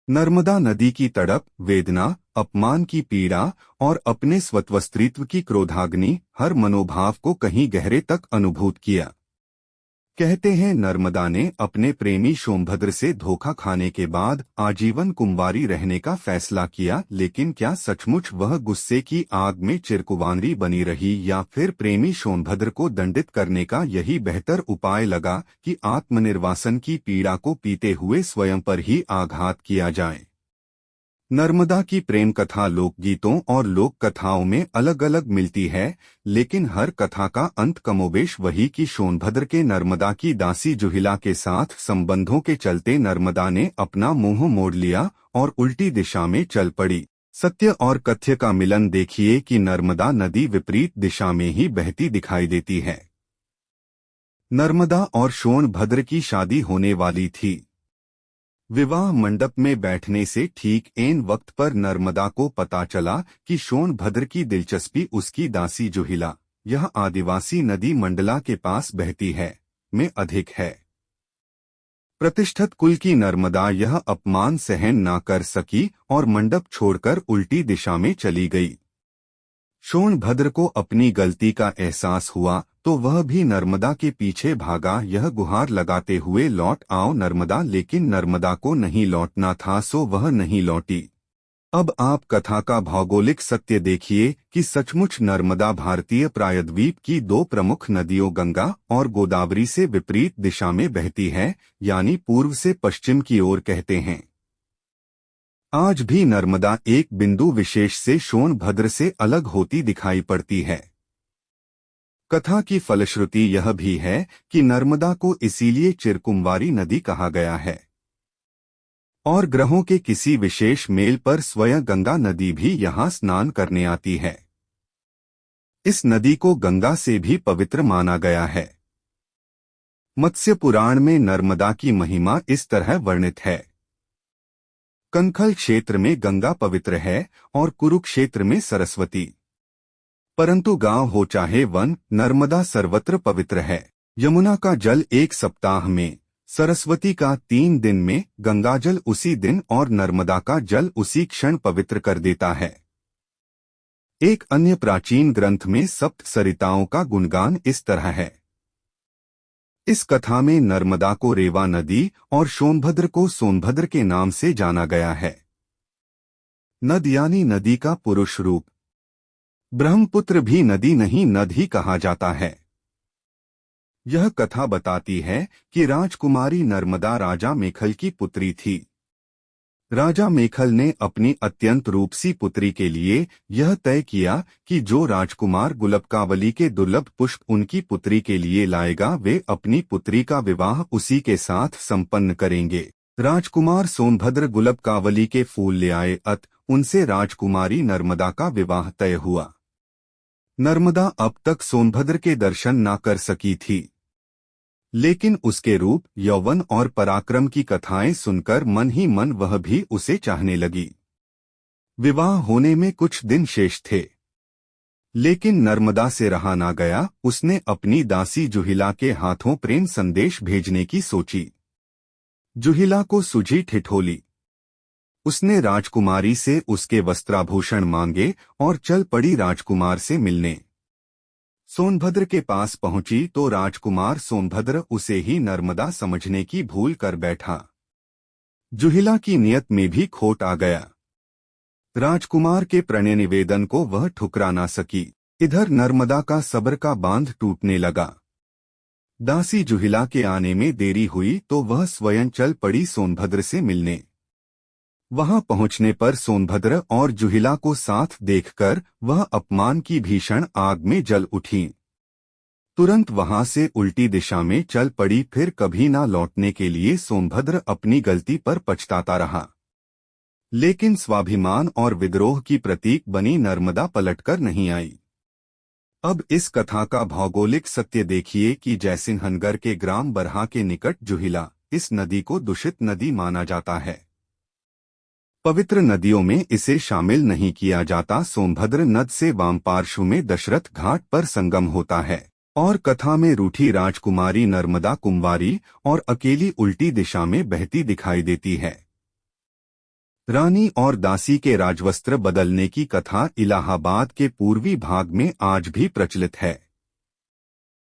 नर्मदा नदी की तड़प, वेदना, अपमान की पीड़ा और अपने स्वतस्त्रीत्व की क्रोधाग्नि हर मनोभाव को कहीं गहरे तक अनुभूत किया। कहते हैं नर्मदा ने अपने प्रेमी सोमभद्र से धोखा खाने के बाद आजीवन कुंवारी रहने का फैसला किया, लेकिन क्या सचमुच वह गुस्से की आग में चिरकुंवारी बनी रही या फिर प्रेमी सोमभद्र को दंडित करने का यही बेहतर उपाय लगा कि आत्मनिर्वासन की पीड़ा को पीते हुए स्वयं पर ही आघात किया जाए। नर्मदा की प्रेम कथा लोकगीतों और लोक कथाओं में अलग अलग मिलती है, लेकिन हर कथा का अंत कमोबेश वही कि सोनभद्र के नर्मदा की दासी जुहिला के साथ संबंधों के चलते नर्मदा ने अपना मुंह मोड़ लिया और उल्टी दिशा में चल पड़ी। सत्य और कथ्य का मिलन देखिए कि नर्मदा नदी विपरीत दिशा में ही बहती दिखाई देती है। नर्मदा और सोनभद्र की शादी होने वाली थी। विवाह मंडप में बैठने से ठीक ऐन वक्त पर नर्मदा को पता चला कि सोनभद्र की दिलचस्पी उसकी दासी जुहिला, यह आदिवासी नदी मंडला के पास बहती है, में अधिक है। प्रतिष्ठित कुल की नर्मदा यह अपमान सहन ना कर सकी और मंडप छोड़कर उल्टी दिशा में चली गई। सोनभद्र को अपनी गलती का एहसास हुआ तो वह भी नर्मदा के पीछे भागा, यह गुहार लगाते हुए लौट आओ नर्मदा, लेकिन नर्मदा को नहीं लौटना था सो वह नहीं लौटी। अब आप कथा का भौगोलिक सत्य देखिए कि सचमुच नर्मदा भारतीय प्रायद्वीप की दो प्रमुख नदियों गंगा और गोदावरी से विपरीत दिशा में बहती है, यानी पूर्व से पश्चिम की ओर कहते हैं। आज भी नर्मदा एक बिंदु विशेष से सोनभद्र से अलग होती दिखाई पड़ती है। कथा की फलश्रुति यह भी है कि नर्मदा को इसीलिए चिरकुंवारी नदी कहा गया है और ग्रहों के किसी विशेष मेल पर स्वयं गंगा नदी भी यहाँ स्नान करने आती है। इस नदी को गंगा से भी पवित्र माना गया है। मत्स्य पुराण में नर्मदा की महिमा इस तरह वर्णित है। कनखल क्षेत्र में गंगा पवित्र है और कुरुक्षेत्र में सरस्वती, परंतु गांव हो चाहे वन, नर्मदा सर्वत्र पवित्र है। यमुना का जल एक सप्ताह में, सरस्वती का 3 दिन में, गंगाजल उसी दिन और नर्मदा का जल उसी क्षण पवित्र कर देता है। एक अन्य प्राचीन ग्रंथ में सप्त सरिताओं का गुणगान इस तरह है। इस कथा में नर्मदा को रेवा नदी और सोनभद्र को सोनभद्र के नाम से जाना गया है। नद यानी नदी का पुरुष रूप। ब्रह्मपुत्र भी नदी नहीं नद ही कहा जाता है। यह कथा बताती है कि राजकुमारी नर्मदा राजा मेखल की पुत्री थी। राजा मेखल ने अपनी अत्यंत रूपसी पुत्री के लिए यह तय किया कि जो राजकुमार गुलबकावली के दुर्लभ पुष्प उनकी पुत्री के लिए लाएगा वे अपनी पुत्री का विवाह उसी के साथ संपन्न करेंगे। राजकुमार सोनभद्र गुलबकावली के फूल ले आए, उनसे राजकुमारी नर्मदा का विवाह तय हुआ। नर्मदा अब तक सोनभद्र के दर्शन ना कर सकी थी, लेकिन उसके रूप, यौवन और पराक्रम की कथाएं सुनकर मन ही मन वह भी उसे चाहने लगी। विवाह होने में कुछ दिन शेष थे, लेकिन नर्मदा से रहा ना गया। उसने अपनी दासी जुहिला के हाथों प्रेम संदेश भेजने की सोची। जुहिला को सूझी ठिठोली। उसने राजकुमारी से उसके वस्त्राभूषण मांगे और चल पड़ी राजकुमार से मिलने। सोनभद्र के पास पहुंची तो राजकुमार सोनभद्र उसे ही नर्मदा समझने की भूल कर बैठा। जुहिला की नियत में भी खोट आ गया। राजकुमार के प्रणय निवेदन को वह ठुकरा ना सकी। इधर नर्मदा का सब्र का बांध टूटने लगा। दासी जुहिला के आने में देरी हुई तो वह स्वयं चल पड़ी सोनभद्र से मिलने। वहां पहुंचने पर सोनभद्र और जुहिला को साथ देखकर वह अपमान की भीषण आग में जल उठी। तुरंत वहां से उल्टी दिशा में चल पड़ी। फिर कभी ना लौटने के लिए सोनभद्र अपनी गलती पर पछताता रहा, लेकिन स्वाभिमान और विद्रोह की प्रतीक बनी नर्मदा पलटकर नहीं आई। अब इस कथा का भौगोलिक सत्य देखिए कि जयसिंहनगर के ग्राम बरहा के निकट जुहिला, इस नदी को दूषित नदी माना जाता है। पवित्र नदियों में इसे शामिल नहीं किया जाता। सोनभद्र नद से वाम पार्श्व में दशरथ घाट पर संगम होता है और कथा में रूठी राजकुमारी नर्मदा कुंवारी और अकेली उल्टी दिशा में बहती दिखाई देती है। रानी और दासी के राजवस्त्र बदलने की कथा इलाहाबाद के पूर्वी भाग में आज भी प्रचलित है।